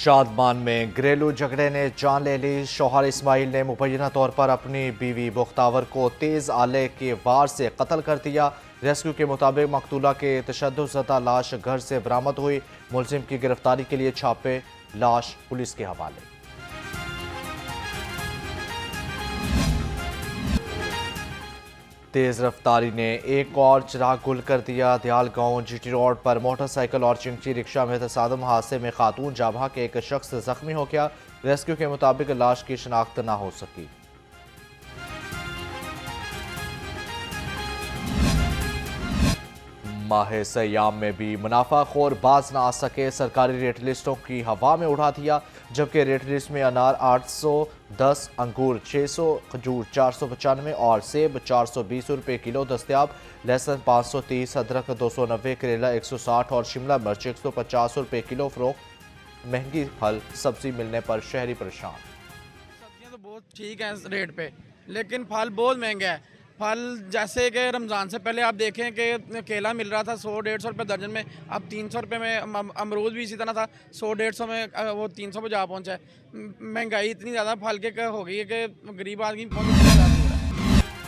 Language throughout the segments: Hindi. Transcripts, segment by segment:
शादमान में घरेलू झगड़े ने जान ले ली। शौहर इस्माइल ने मुबैना तौर पर अपनी बीवी मुख्तावर को तेज आले के वार से कत्ल कर दिया। रेस्क्यू के मुताबिक मकतूला के तशद्दुदज़दा लाश घर से बरामद हुई। मुलजिम की गिरफ्तारी के लिए छापे, लाश पुलिस के हवाले। तेज रफ्तारी ने एक और चिराग गुल कर दिया। दयाल गांव जीटी रोड पर मोटरसाइकिल और चिंची रिक्शा में तसादम हादसे में खातून जाबहा के एक शख्स जख्मी हो गया। रेस्क्यू के मुताबिक लाश की शिनाख्त न हो सकी। माह सयाम में भी मुनाफाखोर बाज न आ सके। सरकारी रेट लिस्टों की हवा में उड़ा दिया। जबकि रेट लिस्ट में अनार 810, अंगूर 600, खजूर 495 और सेब 420 रुपये किलो दस्तियाब। लहसुन 530, अदरक 290, करेला 160 और शिमला मिर्च 150 रुपये किलो फरोख्त। महंगी फल सब्जी मिलने पर शहरी परेशान। सब्जियां तो बहुत ठीक हैं इस रेट पे, लेकिन फल बहुत महंगा है। फल जैसे कि रमज़ान से पहले आप देखें कि केला मिल रहा था 100-150 रुपये दर्जन में, अब 300 रुपये में। अमरूद भी इसी तरह था 100-150 में, वो 300 पे जा पहुंचा है। महंगाई इतनी ज़्यादा फल के हो गई है कि गरीब आदमी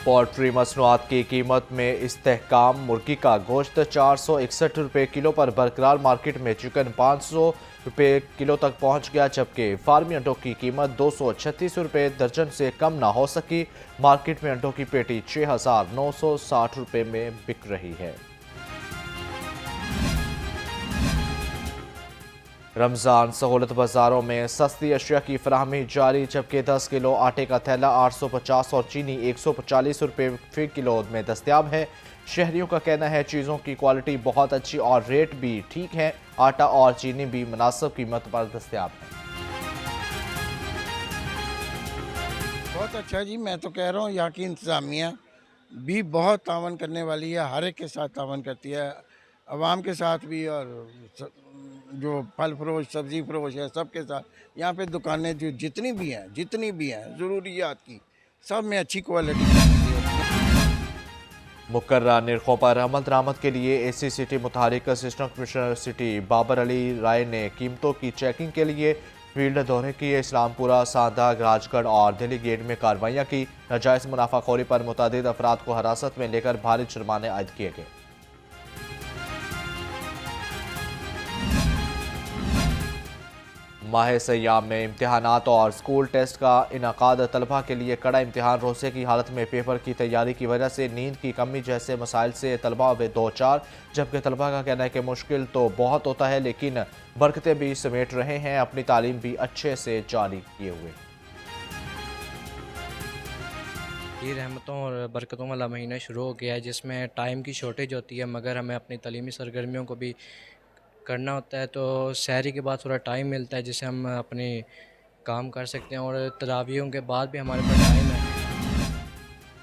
पोल्ट्री मसनूआत की कीमत में इस्तेहकाम। मुर्गी का गोश्त 461 रुपये किलो पर बरकरार। मार्केट में चिकन 500 रुपये किलो तक पहुंच गया। जबकि फार्मी अंडों की कीमत 236 रुपये दर्जन से कम ना हो सकी। मार्केट में अंडों की पेटी 6,960 रुपये में बिक रही है। रमज़ान सहूलत बाज़ारों में सस्ती अशिया की फराहमी जारी। जबकि 10 किलो आटे का थैला 850 और चीनी 140 रुपये फी किलो में दस्तियाब है। शहरियों का कहना है चीज़ों की क्वालिटी बहुत अच्छी और रेट भी ठीक है। आटा और चीनी भी मुनासिब कीमत पर दस्तियाब है। बहुत अच्छा जी, मैं तो कह रहा हूँ यहाँ की इंतज़ामिया भी बहुत तावन करने वाली है। हर एक के साथ तावन करती है, आवाम के साथ भी और जो फल फरोश सब्ज़ी फरोश है सबके साथ। यहाँ पे दुकानें जो जितनी भी हैं ज़रूरियात की, सब में अच्छी क्वालिटी है। मुकर्रर निर्खों पर अमल दरामद के लिए एसी सिटी मुतहरिक assistant commissioner city Babar Ali Rai ने कीमतों की चेकिंग के लिए फील्ड दौरे किए। इस्लामपुरा, सांदा, राजगढ़ और दिल्ली गेट में कार्रवाइयाँ की। नाजायज़ मुनाफाखोरी पर मुतअद्दिद अफराद को हिरासत में लेकर भारी जुर्माने आयद किए गए। माह सयाम में इम्तिहानात और स्कूल टेस्ट का इनकाद। तलबा के लिए कड़ा इम्तिहान। रोज़े की हालत में पेपर की तैयारी की वजह से नींद की कमी जैसे मसाइल से तलबा व दो चार। जबकि तलबा का कहना है कि मुश्किल तो बहुत होता है, लेकिन बरकतें भी समेट रहे हैं। अपनी तालीम भी अच्छे से जारी किए हुए। ये रहमतों और बरकतों वाला महीना शुरू हो गया है, जिसमें टाइम की शॉर्टेज होती है, मगर हमें अपनी तालीमी सरगर्मियों को भी करना होता है। तो सहरी के बाद थोड़ा टाइम मिलता है जिससे हम अपने काम कर सकते हैं, और तरावियों के बाद भी हमारे पास टाइम है।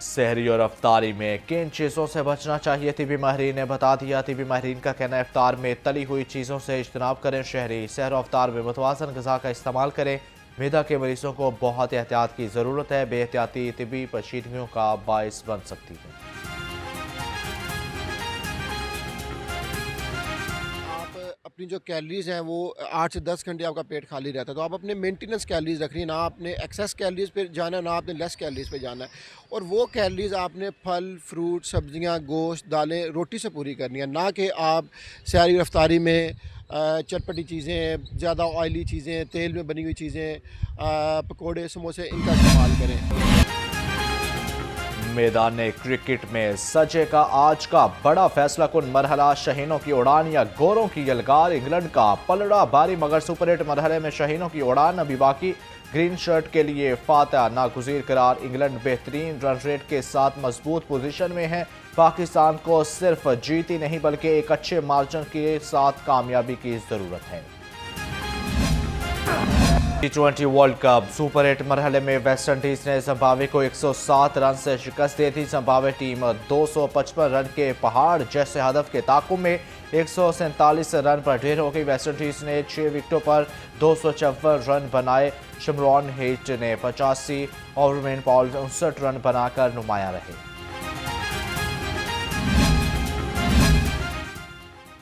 सहरी और अफ्तारी में किन चीज़ों से बचना चाहिए, तिबी माहिरीन ने बता दिया। तिबी माहिरीन का कहना है इफ्तार में तली हुई चीज़ों से इज्तनाब करें। शहरी सहर और अफ्तार में मुतवाज़न ग़िज़ा का इस्तेमाल करें। मैदा के मरीजों को बहुत एहतियात की ज़रूरत है। बेहतियाती तिबी पेचीदगियों का बाइस बन सकती है। अपनी जो कैलोरीज हैं वो 8 से 10 घंटे आपका पेट खाली रहता है, तो आप अपने मेंटेनेंस कैलोरीज रखनी है, ना आपने एक्सेस कैलोरीज पे जाना है, ना आपने लेस कैलोरीज पे जाना है। और वो कैलोरीज आपने फल, फ्रूट, सब्जियां, गोश्त, दालें, रोटी से पूरी करनी है, ना कि आप सहरी रफ्तारी में चटपटी चीज़ें, ज़्यादा ऑयली चीज़ें, तेल में बनी हुई चीज़ें, पकोड़े, समोसे, इनका इस्तेमाल करें। मैदान क्रिकेट में सजे का आज का बड़ा फैसला कुन मरहला। शहीनों की उड़ान या गोरों की यलगार। इंग्लैंड का पलड़ा भारी, मगर सुपर 8 मरहले में शहीनों की उड़ान अभी बाकी। ग्रीन शर्ट के लिए फातह नागुज़ीर करार। इंग्लैंड बेहतरीन रन रेट के साथ मजबूत पोजीशन में है। पाकिस्तान को सिर्फ जीत ही नहीं बल्कि एक अच्छे मार्जिन के साथ कामयाबी की ज़रूरत है। T20 वर्ल्ड कप सुपर 8 मरहले में वेस्ट इंडीज ने जिम्बाब्वे को 107 रन से शिकस्त दी थी। जिम्बाब्वे टीम 255 रन के पहाड़ जैसे हदफ के ताकुब में 147 रन पर ढेर हो गई। वेस्ट इंडीज ने 6 विकेटों पर 254 रन बनाए। शिमरॉन हेट ने 85 और रोमेन पॉल 59 रन बनाकर नुमाया रहे।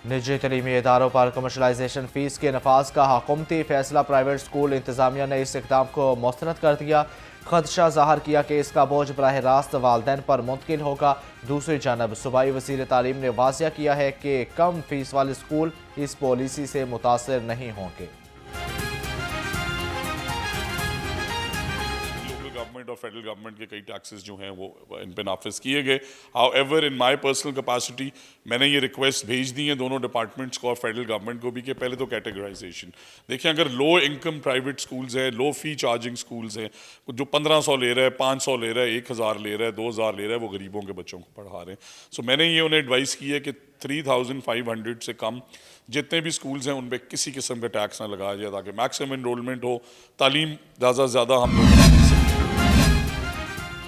निजी तलीमी इदारों पर कमर्शलाइजेशन फीस के नफाज का हुकूमती फैसला। प्राइवेट स्कूल इंतजामिया ने इस इकदाम को मुस्तरद कर दिया। खदशा जाहिर किया कि इसका बोझ बराह रास्त वालदैन पर मुंतकिल होगा। दूसरी जानब सूबाई वज़ीर तालीम ने वाज़िया किया है कि कम फीस वाले स्कूल इस पॉलिसी से मुतासर नहीं होंगे। गवर्नमेंट और फेडरल गवर्नमेंट के कई टैक्सेस जो हैं वो इन पे नाफिज किए गए। However in my personal capacity मैंने ये रिक्वेस्ट भेज दी है दोनों डिपार्टमेंट्स को और फेडरल गवर्नमेंट को भी कि पहले तो कैटेगराइजेशन देखें। अगर लो इनकम प्राइवेट स्कूल्स हैं, लो फी चार्जिंग स्कूल्स हैं, जो 1500 ले रहा है, 500 ले रहा है, 1000 ले रहा है, 2000 ले रहा है, वो गरीबों के बच्चों को पढ़ा रहे हैं। सो मैंने ये उन्हें एडवाइस की है कि 3500 से कम जितने भी स्कूल्स हैं उन पर किसी किस्म का टैक्स ना लगाया जाए ताकि मैक्सिमम इनरोलमेंट हो, तालीम ज़्यादा से ज़्यादा हम लोग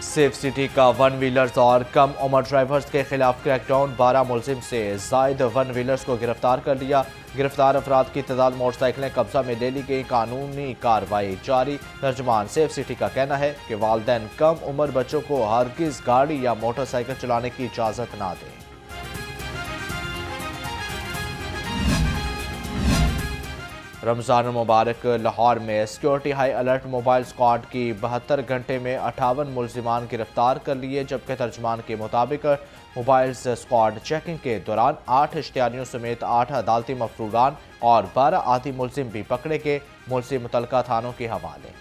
सेफ सिटी का वन व्हीलर्स और कम उम्र ड्राइवर्स के खिलाफ क्रैकडाउन। 12 मुलजिम से जायद वन व्हीलर्स को गिरफ्तार कर लिया। गिरफ्तार अफराद की तादाद मोटरसाइकिलें कब्जा में ले ली गई। कानूनी कार्रवाई जारी। तर्जुमान सेफ सिटी का कहना है कि वालिदैन कम उम्र बच्चों को हरगिज गाड़ी या मोटरसाइकिल चलाने की इजाज़त ना दें। रमज़ान मुबारक। लाहौर में security high alert. Mobile squad की 72 घंटे में 58 मुलजिमान गिरफ्तार कर लिए, जबकि तर्जमान के मुताबिक मोबाइल स्क्वाड चेकिंग के दौरान 8 इश्तिहारियों समेत 8 अदालती मफरूरान और 12 आधी मुलजिम भी पकड़े गए। मुलजिम मुतलका थानों के हवाले।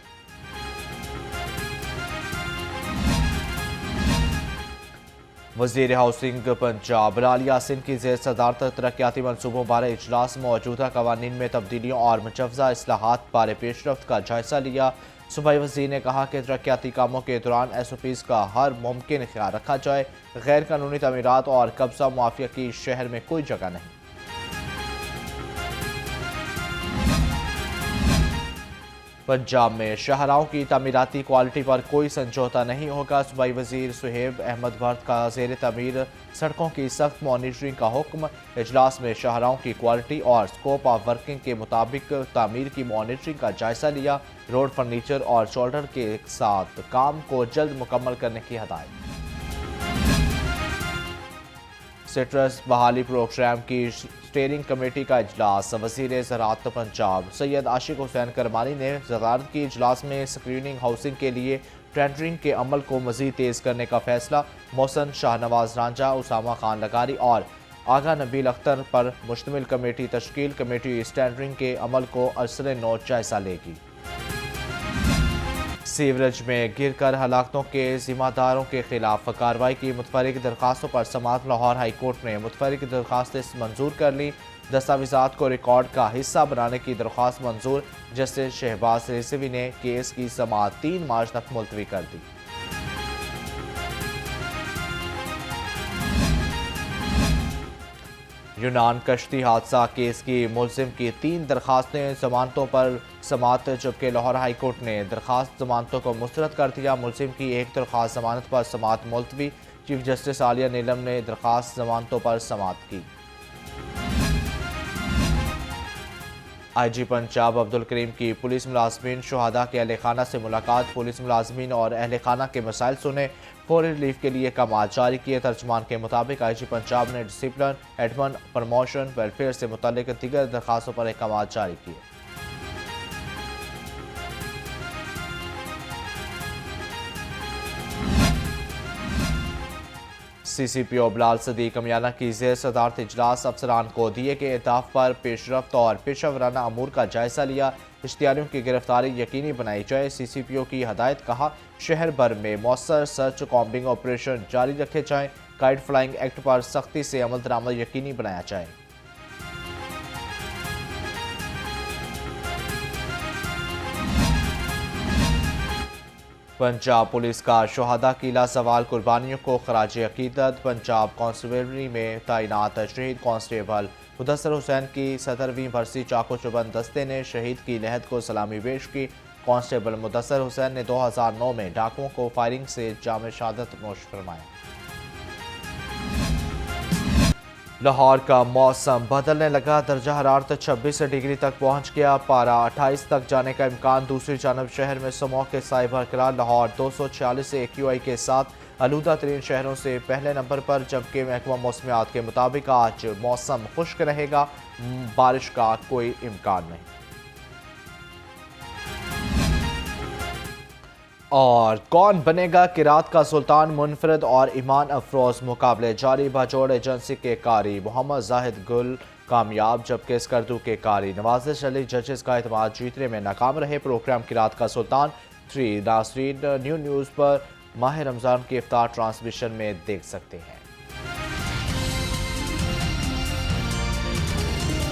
वज़ीर हाउसिंग पंजाब बिलाल यासीन की ज़ेर सदारत तरक्याती मनसूबों बारे इजलास में मौजूदा कवानीन में तब्दीलियों और मुजव्वज़ा इस्लाहात बारे पेशरफ्त का जायजा लिया। सूबाई वज़ीर ने कहा कि तरक्याती कामों के दौरान SOPs का हर मुमकिन ख्याल रखा जाए। गैर कानूनी तमीरात और कब्जा मुआफिया की शहर में कोई जगह नहीं। पंजाब में शाहराहों की तामीराती क्वालिटी पर कोई समझौता नहीं होगा। सूबाई वज़ीर सुहेब अहमद भट्ट का ज़ेर तमीर सड़कों की सख्त मॉनिटरिंग का हुक्म। इजलास में शाहराहों की क्वालिटी और स्कोप ऑफ वर्किंग के मुताबिक तामीर की मॉनिटरिंग का जायजा लिया। रोड फर्नीचर और शोल्डर के साथ काम को जल्द मुकम्मल करने की हदायत। सिट्रस बहाली प्रोग्राम की स्टीयरिंग कमेटी का इजलास। वज़ीर ज़राअत पंजाब सैयद आशिक हुसैन करमानी ने ज़राअत की इजलास में स्क्रीनिंग हाउसिंग के लिए टेंडरिंग के अमल को मज़ीद तेज़ करने का फैसला। मोहसन शाहनवाज रांझा, उसामा खान लगारी और आगा नबील अख्तर पर मुश्तमिल कमेटी तश्कील। कमेटी इस टेंडरिंग के अमल को असर नौ जायजा लेगी। सीवरेज में गिरकर हलाकतों के जिम्मेदारों के खिलाफ कार्रवाई की मुतफरिक दरखास्तों पर समाअत। लाहौर हाई कोर्ट ने मुतफरिक दरखास्तें मंजूर कर ली। दस्तावेज़ात को रिकॉर्ड का हिस्सा बनाने की दरख्वास्त मंजूर। जस्टिस शहबाज रिजवी ने केस की समाअत 3 मार्च तक मुलतवी कर दी। यूनान कश्ती हादसा केस की मुलजिम की 3 दरखास्तें जमानतों पर समाअत, जबकि लाहौर हाई कोर्ट ने दरखास्त जमानतों को मुस्तरद कर दिया। मुलजिम की 1 दरखास्त जमानत पर समाअत मुलतवी। चीफ जस्टिस आलिया नीलम ने दरखास्त जमानतों पर समाअत की। IG पंजाब अब्दुल करीम की पुलिस मुलाजमीन शुहदा के अहल खाना से मुलाकात। पुलिस मुलाजमीन और अहल खाना के मसाइल सुने, फौरी रिलीफ के लिए कमाल जारी किए। तर्जुमान के मुताबिक IG पंजाब ने डिसिप्लिन, एडमन, प्रमोशन, वेलफेयर से मुतल्लिक दीगर दरखास्तों पर अहकाम जारी किए। CCPO बिलाल सदीक अमियाना की ज़ेर सदारत इजलास। अफसरान को दिए गए अहदाफ पर पेशरफ्त और पेशा वराना अमूर का जायजा लिया। इश्तिहारियों की गिरफ्तारी यकीनी बनाई जाए। CCPO की हदायत। कहा शहर भर में मौसर सर्च कॉम्बिंग ऑपरेशन जारी रखे जाएँ। काइट फ्लाइंग एक्ट पर सख्ती से अमल दरामद यकीनी बनाया जाए। पंजाब पुलिस का शुहदा की लाजवाल कुर्बानियों को खराज अकीदत। पंजाब कांस्टेबलरी में तैनात शहीद कांस्टेबल मुदस्सर हुसैन की 17वीं भर्ती चाको चुबंद दस्ते ने शहीद की लहद को सलामी पेश की। कांस्टेबल मुदस्सर हुसैन ने 2009 में डाकुओं को फायरिंग से जाम शहादत नोश फरमाया। लाहौर का मौसम बदलने लगा। दर्जा हरारत 26 डिग्री तक पहुंच गया। पारा 28 तक जाने का इम्कान। दूसरी जानब शहर में स्मॉग के साए बरकरार। लाहौर 246 AQI के साथ आलूदा तरीन शहरों से पहले नंबर पर, जबकि महकमा मौसमियात के मुताबिक आज मौसम खुश्क रहेगा, बारिश का कोई इम्कान नहीं। और कौन बनेगा किरात का सुल्तान, मुनफरद और ईमान अफरोज मुकाबले जारी, बाजोड़ एजेंसी के कारी मोहम्मद जाहिद गुल कामयाब, जबकि स्कर्दू के कारी नवाजिश अली जजेस का एतमाद जीतने में नाकाम रहे। प्रोग्राम किरात का सुल्तान 3 नासरीन न्यू न्यूज़ पर माह रमज़ान की इफ्तार ट्रांसमिशन में देख सकते हैं।